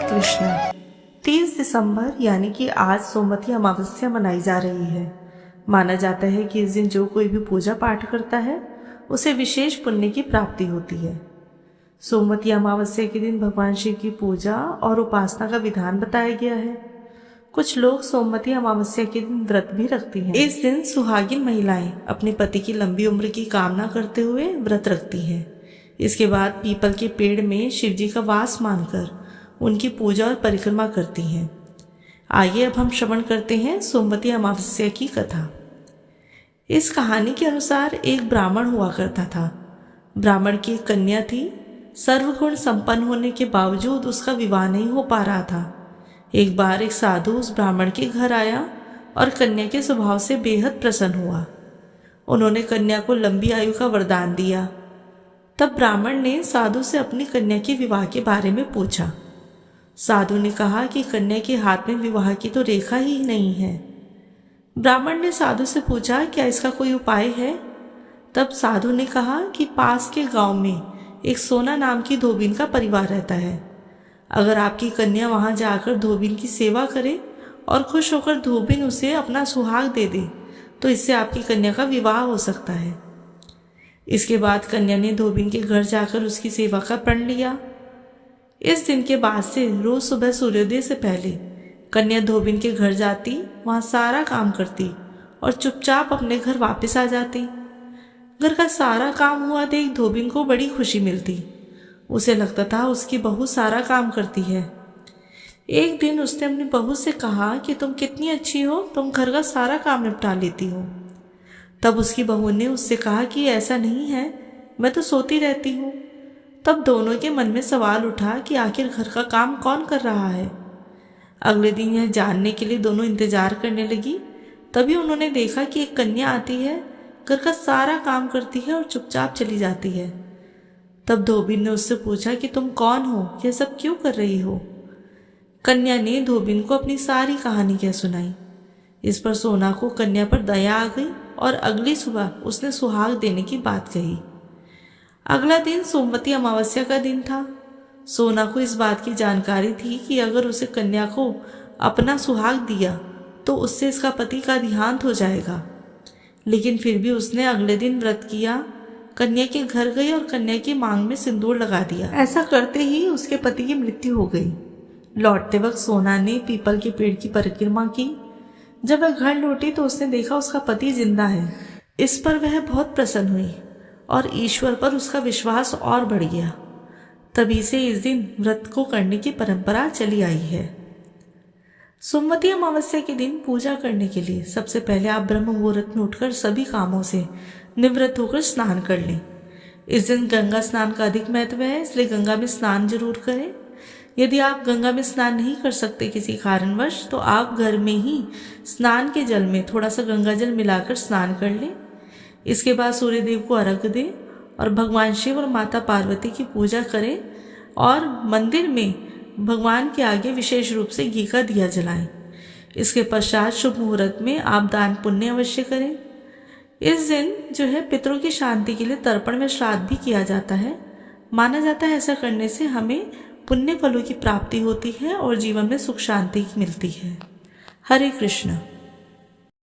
कृष्ण। 30 दिसंबर यानी कि आज सोमवती अमावस्या मनाई जा रही है। माना जाता है कि इस दिन जो कोई भी पूजा पाठ करता है उसे विशेष पुण्य की प्राप्ति होती है। सोमवती अमावस्या के दिन भगवान शिव की पूजा और उपासना का विधान बताया गया है। कुछ लोग सोमवती अमावस्या के दिन व्रत भी रखती हैं। इस दिन सुहागिन महिलाएं अपने पति की लंबी उम्र की कामना करते हुए व्रत रखती हैं। इसके बाद पीपल के पेड़ में शिव जी का वास मानकर उनकी पूजा और परिक्रमा करती हैं। आइए अब हम श्रवण करते हैं सोमवती अमावस्या की कथा। इस कहानी के अनुसार एक ब्राह्मण हुआ करता था। ब्राह्मण की एक कन्या थी। सर्वगुण संपन्न होने के बावजूद उसका विवाह नहीं हो पा रहा था। एक बार एक साधु उस ब्राह्मण के घर आया और कन्या के स्वभाव से बेहद प्रसन्न हुआ। उन्होंने कन्या को लंबी आयु का वरदान दिया। तब ब्राह्मण ने साधु से अपनी कन्या के विवाह के बारे में पूछा। साधु ने कहा कि कन्या के हाथ में विवाह की तो रेखा ही नहीं है। ब्राह्मण ने साधु से पूछा, क्या इसका कोई उपाय है? तब साधु ने कहा कि पास के गांव में एक सोना नाम की धोबिन का परिवार रहता है। अगर आपकी कन्या वहां जाकर धोबिन की सेवा करे और खुश होकर धोबिन उसे अपना सुहाग दे दे तो इससे आपकी कन्या का विवाह हो सकता है। इसके बाद कन्या ने धोबिन के घर जाकर उसकी सेवा का प्रण लिया। इस दिन के बाद से रोज सुबह सूर्योदय से पहले कन्या धोबिन के घर जाती, वहां सारा काम करती और चुपचाप अपने घर वापस आ जाती। घर का सारा काम हुआ देख धोबिन को बड़ी खुशी मिलती। उसे लगता था उसकी बहू सारा काम करती है। एक दिन उसने अपनी बहू से कहा कि तुम कितनी अच्छी हो, तुम घर का सारा काम निपटा लेती हो। तब उसकी बहू ने उससे कहा कि ऐसा नहीं है, मैं तो सोती रहती हूँ। तब दोनों के मन में सवाल उठा कि आखिर घर का काम कौन कर रहा है। अगले दिन यह जानने के लिए दोनों इंतजार करने लगी। तभी उन्होंने देखा कि एक कन्या आती है, घर का सारा काम करती है और चुपचाप चली जाती है। तब धोबिन ने उससे पूछा कि तुम कौन हो, यह सब क्यों कर रही हो? कन्या ने धोबिन को अपनी सारी कहानी कह सुनाई। इस पर सोना को कन्या पर दया आ गई और अगली सुबह उसने सुहाग देने की बात कही। अगला दिन सोमवती अमावस्या का दिन था। सोना को इस बात की जानकारी थी कि अगर उसे कन्या को अपना सुहाग दिया तो उससे इसका पति का देहांत हो जाएगा। लेकिन फिर भी उसने अगले दिन व्रत किया, कन्या के घर गई और कन्या की मांग में सिंदूर लगा दिया। ऐसा करते ही उसके पति की मृत्यु हो गई। लौटते वक्त सोना ने पीपल के पेड़ की परिक्रमा की। जब वह घर लौटी तो उसने देखा उसका पति जिंदा है। इस पर वह बहुत प्रसन्न हुई और ईश्वर पर उसका विश्वास और बढ़ गया। तभी से इस दिन व्रत को करने की परंपरा चली आई है। सोमवती अमावस्या के दिन पूजा करने के लिए सबसे पहले आप ब्रह्म मुहूर्त में उठकर सभी कामों से निवृत्त होकर स्नान कर लें। इस दिन गंगा स्नान का अधिक महत्व है, इसलिए गंगा में स्नान जरूर करें। यदि आप गंगा में स्नान नहीं कर सकते किसी कारणवश तो आप घर में ही स्नान के जल में थोड़ा सा गंगा जल मिलाकर स्नान कर लें। इसके बाद सूर्यदेव को अर्घ्य दें और भगवान शिव और माता पार्वती की पूजा करें और मंदिर में भगवान के आगे विशेष रूप से घी का दिया जलाएं। इसके पश्चात शुभ मुहूर्त में आप दान पुण्य अवश्य करें। इस दिन जो है पितरों की शांति के लिए तर्पण में श्राद्ध भी किया जाता है। माना जाता है ऐसा करने से हमें पुण्य फलों की प्राप्ति होती है और जीवन में सुख शांति मिलती है। हरे कृष्ण।